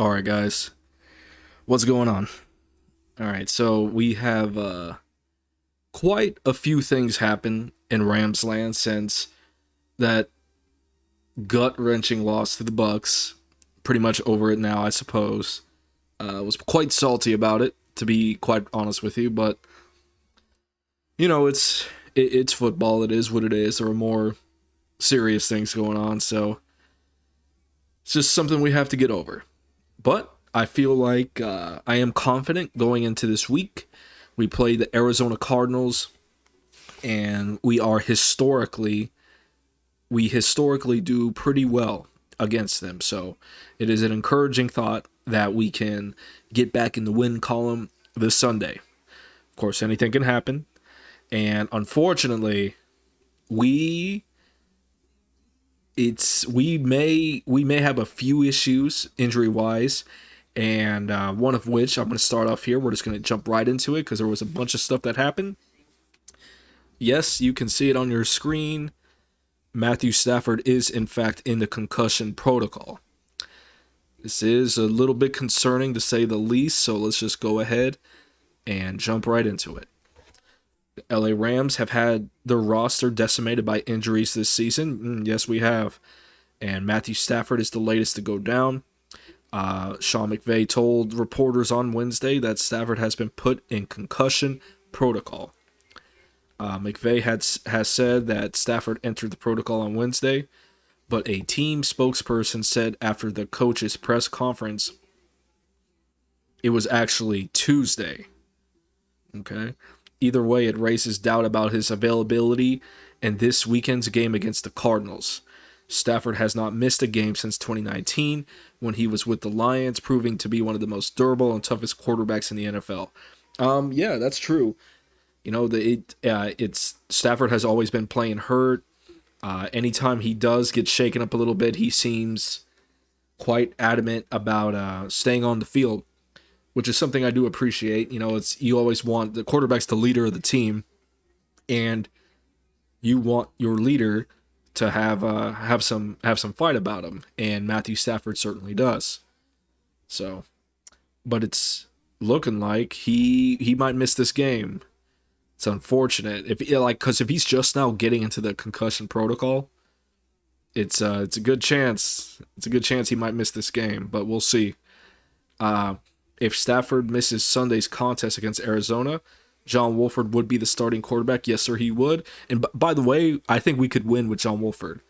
All right, guys, what's going on? All right, so we have quite a few things happen in Rams land since that gut wrenching loss to the Bucks. Pretty much over it now, I suppose. Was quite salty about it, to be quite honest with you, but it's football. It is what it is. There are more serious things going on, so it's just something we have to get over. But I feel like I am confident going into this week. We play the Arizona Cardinals, and we historically do pretty well against them. So it is an encouraging thought that we can get back in the win column this Sunday. Of course, anything can happen, and unfortunately, we we may have a few issues injury wise, and one of which I'm going to start off here. We're just going to jump right into it because there was a bunch of stuff that happened. Yes, you can see it on your screen. Matthew Stafford is in fact in the concussion protocol. This is a little bit concerning to say the least, so let's just go ahead and jump right into it. The LA Rams have had their roster decimated by injuries this season. Yes, we have. And Matthew Stafford is the latest to go down. Sean McVay told reporters on Wednesday that Stafford has been put in concussion protocol. McVay has said that Stafford entered the protocol on Wednesday, but a team spokesperson said after the coach's press conference it was actually Tuesday. Okay? Either way, it raises doubt about his availability in this weekend's game against the Cardinals. Stafford has not missed a game since 2019 when he was with the Lions, proving to be one of the most durable and toughest quarterbacks in the NFL. Yeah, that's true. It's Stafford has always been playing hurt. Anytime he does get shaken up a little bit, he seems quite adamant about staying on the field, which is something I do appreciate. You always want the quarterback's the leader of the team, and you want your leader to have some fight about him, and Matthew Stafford certainly does. So, but it's looking like he might miss this game. It's unfortunate because if he's just now getting into the concussion protocol, it's a good chance. It's a good chance he might miss this game, but we'll see. If Stafford misses Sunday's contest against Arizona, John Wolford would be the starting quarterback. Yes, sir, he would. And by the way, I think we could win with John Wolford.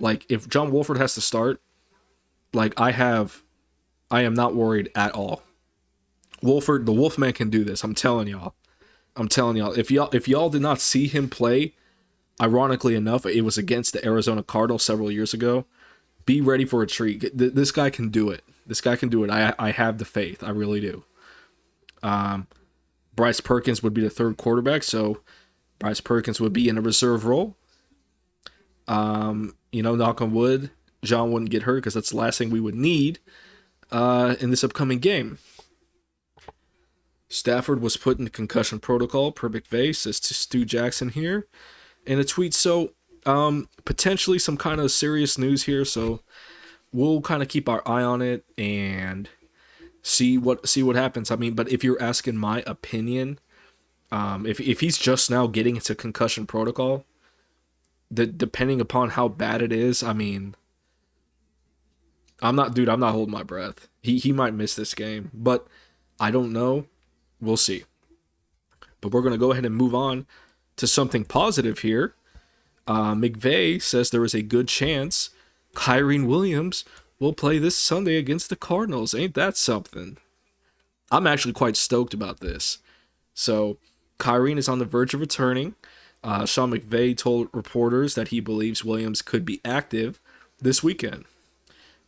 Like, if John Wolford has to start, like, I am not worried at all. Wolford, the Wolfman can do this. I'm telling y'all. If y'all did not see him play, ironically enough, it was against the Arizona Cardinals several years ago. Be ready for a treat. This guy can do it. I have the faith. I really do. Bryce Perkins would be the third quarterback, so Bryce Perkins would be in a reserve role. Knock on wood, John wouldn't get hurt because that's the last thing we would need in this upcoming game. Stafford was put in the concussion protocol per McVay, says to Stu Jackson here in a tweet. So, potentially some kind of serious news here. So, we'll kind of keep our eye on it and see what happens. I mean, but if you're asking my opinion, if he's just now getting into concussion protocol, depending upon how bad it is, I mean, I'm not holding my breath. He might miss this game, but I don't know. We'll see. But we're going to go ahead and move on to something positive here. McVay says there is a good chance Kyren Williams will play this Sunday against the Cardinals. Ain't that something? I'm actually quite stoked about this. So, Kyren is on the verge of returning. Sean McVay told reporters that he believes Williams could be active this weekend.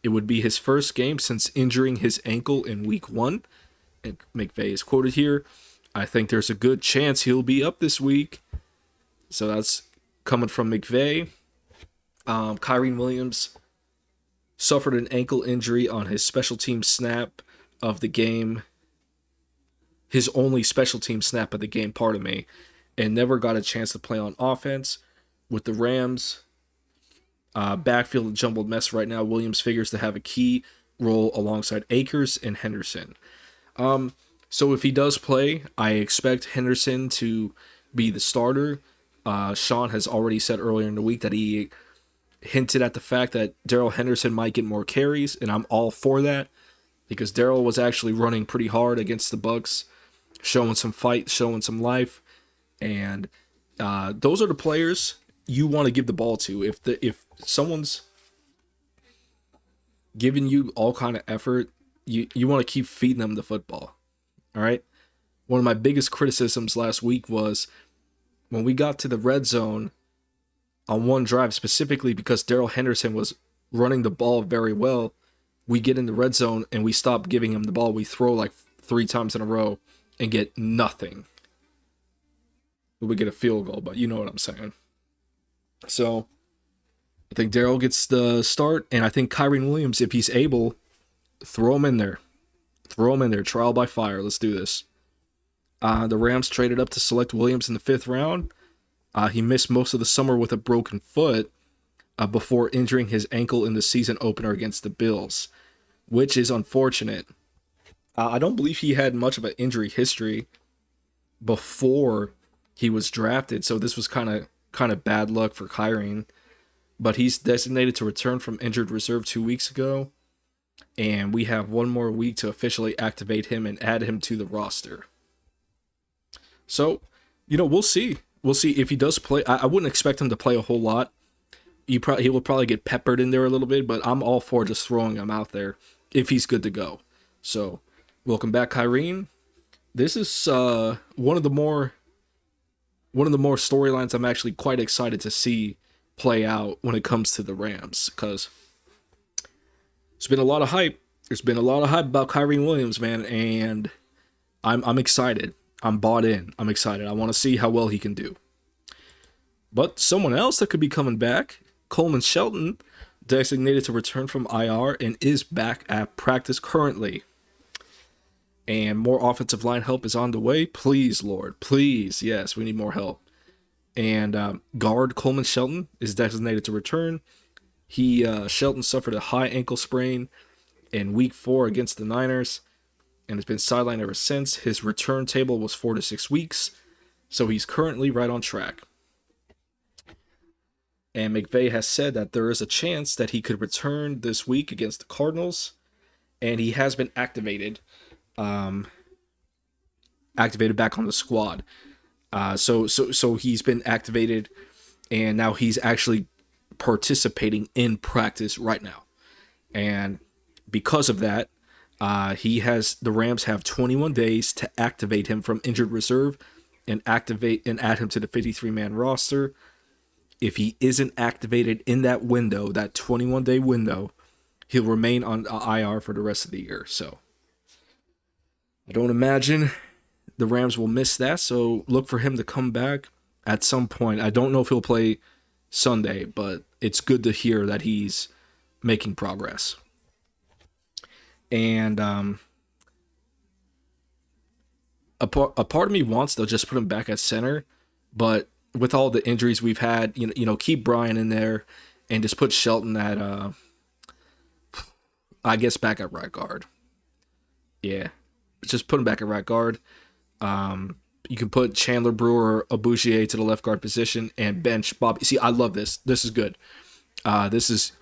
It would be his first game since injuring his ankle in week 1. And McVay is quoted here, "I think there's a good chance he'll be up this week." So that's coming from McVay. Kyren Williams suffered an ankle injury on his special team snap of the game. His only special team snap of the game, pardon me, and never got a chance to play on offense. With the Rams backfield a jumbled mess right now, Williams figures to have a key role alongside Akers and Henderson. So if he does play, I expect Henderson to be the starter. Sean has already said earlier in the week that he hinted at the fact that Darrell Henderson might get more carries, and I'm all for that because Darrell was actually running pretty hard against the Bucks, showing some fight, showing some life, and those are the players you want to give the ball to. If someone's giving you all kind of effort, you want to keep feeding them the football. All right. One of my biggest criticisms last week was when we got to the red zone on one drive, specifically because Darrell Henderson was running the ball very well. We get in the red zone and we stop giving him the ball. We throw like 3 times in a row and get nothing. We get a field goal, but you know what I'm saying. So I think Darrell gets the start, and I think Kyren Williams, if he's able, throw him in there. Throw him in there. Trial by fire. Let's do this. The Rams traded up to select Williams in the 5th round. He missed most of the summer with a broken foot before injuring his ankle in the season opener against the Bills, which is unfortunate. I don't believe he had much of an injury history before he was drafted, so this was kind of bad luck for Kyren. But he's designated to return from injured reserve 2 weeks ago, and we have one more week to officially activate him and add him to the roster. So, we'll see. We'll see if he does play. I wouldn't expect him to play a whole lot. He will probably get peppered in there a little bit, but I'm all for just throwing him out there if he's good to go. So, welcome back, Kyren. This is one of the more storylines I'm actually quite excited to see play out when it comes to the Rams, because there's been a lot of hype. There's been a lot of hype about Kyren Williams, man, and I'm excited. I'm bought in. I'm excited. I want to see how well he can do. But someone else that could be coming back, Coleman Shelton, designated to return from IR and is back at practice currently. And more offensive line help is on the way. Please, Lord. Please. Yes, we need more help. And guard Coleman Shelton is designated to return. Shelton suffered a high ankle sprain in week 4 against the Niners and has been sidelined ever since. His return table was 4 to 6 weeks, so he's currently right on track. And McVay has said that there is a chance that he could return this week against the Cardinals, and he has been activated back on the squad. So he's been activated, and now he's actually participating in practice right now. And because of that, the Rams have 21 days to activate him from injured reserve and add him to the 53-man roster. If he isn't activated in that window, that 21-day window, he'll remain on IR for the rest of the year. So I don't imagine the Rams will miss that, so look for him to come back at some point. I don't know if he'll play Sunday, but it's good to hear that he's making progress. And a part of me wants to just put him back at center, but with all the injuries we've had, keep Brian in there and just put Shelton at, I guess, back at right guard. Yeah, just put him back at right guard. You can put Chandler Brewer or Abouchier to the left guard position and bench Bobby. See, I love this. This is good. This is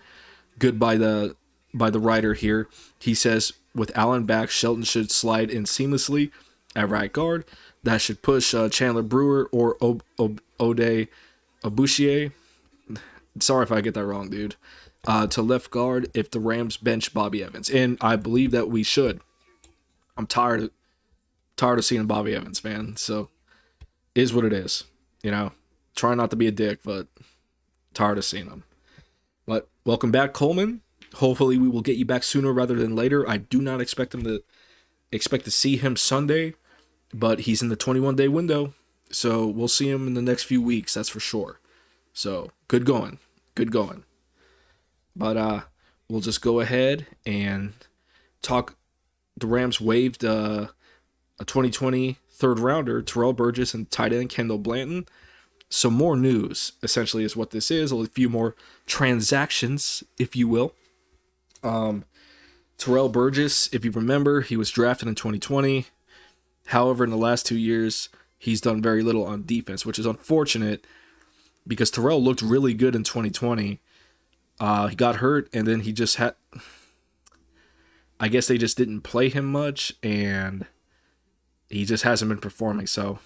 good by the writer here. He says, with Allen back, Shelton should slide in seamlessly at right guard. That should push Chandler Brewer or Ode Abouchier. Sorry if I get that wrong, dude. To left guard if the Rams bench Bobby Evans. And I believe that we should. I'm tired of seeing Bobby Evans, man. So, is what it is. Try not to be a dick, but tired of seeing him. But welcome back, Coleman. Hopefully we will get you back sooner rather than later. I do not expect to see him Sunday, but he's in the 21-day window, so we'll see him in the next few weeks, that's for sure. So, good going. But we'll just go ahead and talk. The Rams waived a 2020 third rounder, Terrell Burgess, and tight end Kendall Blanton. Some more news, essentially, is what this is. A few more transactions, if you will. Terrell Burgess, if you remember, he was drafted in 2020. However, in the last 2 years, he's done very little on defense, which is unfortunate because Terrell looked really good in 2020. He got hurt, and then he just had... I guess they just didn't play him much, and he just hasn't been performing. So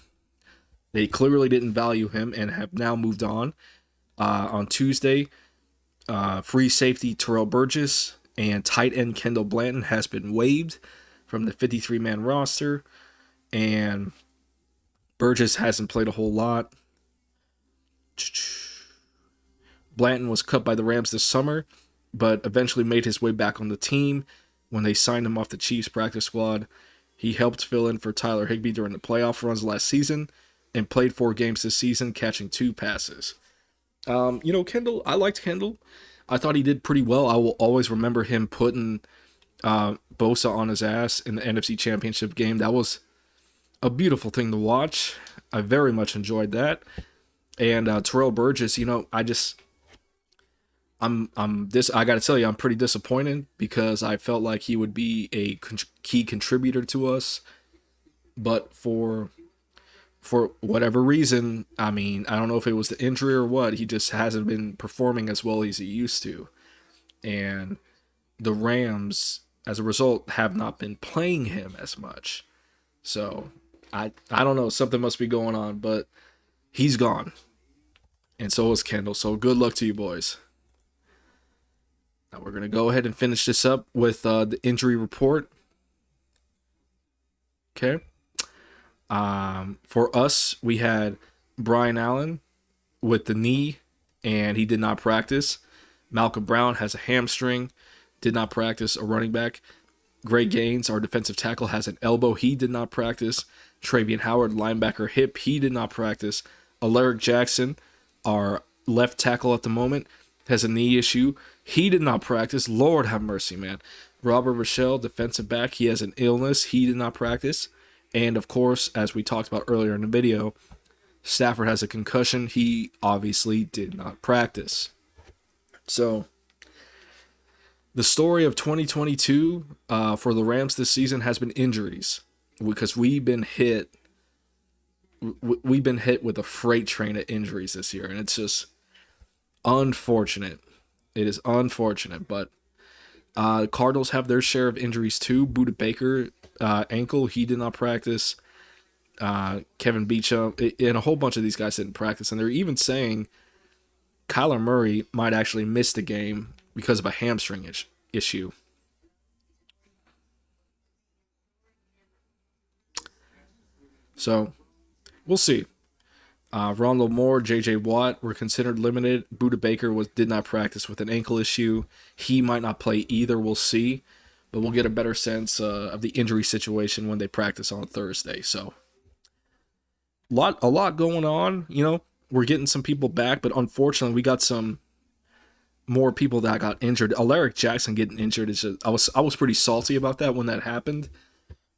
they clearly didn't value him and have now moved on. On Tuesday, free safety Terrell Burgess and tight end Kendall Blanton has been waived from the 53-man roster, and Burgess hasn't played a whole lot. Blanton was cut by the Rams this summer, but eventually made his way back on the team when they signed him off the Chiefs practice squad. He helped fill in for Tyler Higbee during the playoff runs last season and played 4 games this season, catching 2 passes. Kendall, I liked Kendall. I thought he did pretty well. I will always remember him putting Bosa on his ass in the NFC Championship game. That was a beautiful thing to watch. I very much enjoyed that. And Terrell Burgess, I gotta tell you, I'm pretty disappointed because I felt like he would be a key contributor to us, but for whatever reason, I don't know if it was the injury or what, he just hasn't been performing as well as he used to, and the Rams, as a result, have not been playing him as much. So I don't know, something must be going on, but he's gone, and so is Kendall. So good luck to you boys. Now we're going to go ahead and finish this up with the injury report. Okay. For us, we had Brian Allen with the knee, and he did not practice. Malcolm Brown has a hamstring, did not practice, a running back. Greg Gaines, our defensive tackle, has an elbow. He did not practice. Travian Howard, linebacker, hip. He did not practice. Alaric Jackson, our left tackle at the moment, has a knee issue. He did not practice. Lord have mercy, man. Robert Rochelle, defensive back, he has an illness. He did not practice. And, of course, as we talked about earlier in the video, Stafford has a concussion. He obviously did not practice. So, the story of 2022 for the Rams this season has been injuries, because we've been hit with a freight train of injuries this year, and it's just unfortunate. It is unfortunate, but Cardinals have their share of injuries too. Budda Baker, ankle, he did not practice. Kevin Beachum, and a whole bunch of these guys didn't practice, and they're even saying Kyler Murray might actually miss the game because of a hamstring issue. So, we'll see. Ronald Moore, J.J. Watt were considered limited. Budda Baker did not practice with an ankle issue. He might not play either. We'll see. But we'll get a better sense of the injury situation when they practice on Thursday. So, a lot going on. We're getting some people back, but unfortunately, we got some more people that got injured. Alaric Jackson getting injured is just, I was pretty salty about that when that happened.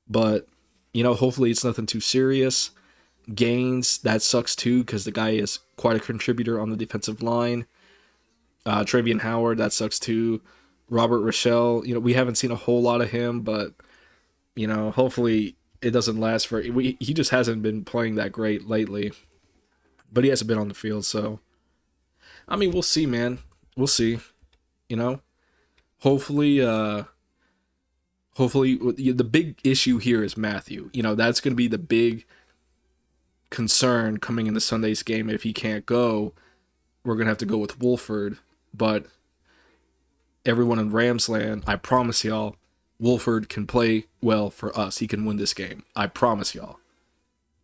But, hopefully it's nothing too serious. Gaines, that sucks too, because the guy is quite a contributor on the defensive line. Travian Howard, that sucks too. Robert Rochelle, we haven't seen a whole lot of him, but, hopefully it doesn't last for... He just hasn't been playing that great lately, but he hasn't been on the field, so... we'll see, man. We'll see. Hopefully, the big issue here is Matthew. That's going to be the big concern coming into Sunday's game. If he can't go, we're going to have to go with Wolford. But everyone in Ramsland, I promise y'all, Wolford can play well for us. He can win this game. I promise y'all.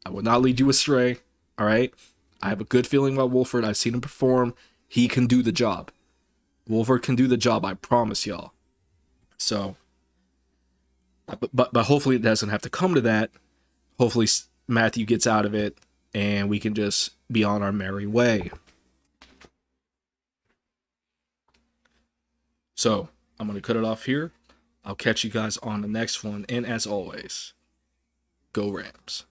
I will not lead you astray. All right? I have a good feeling about Wolford. I've seen him perform. He can do the job. Wolford can do the job. I promise y'all. So, but hopefully it doesn't have to come to that. Hopefully Matthew gets out of it, and we can just be on our merry way. So, I'm going to cut it off here. I'll catch you guys on the next one, and as always, go Rams.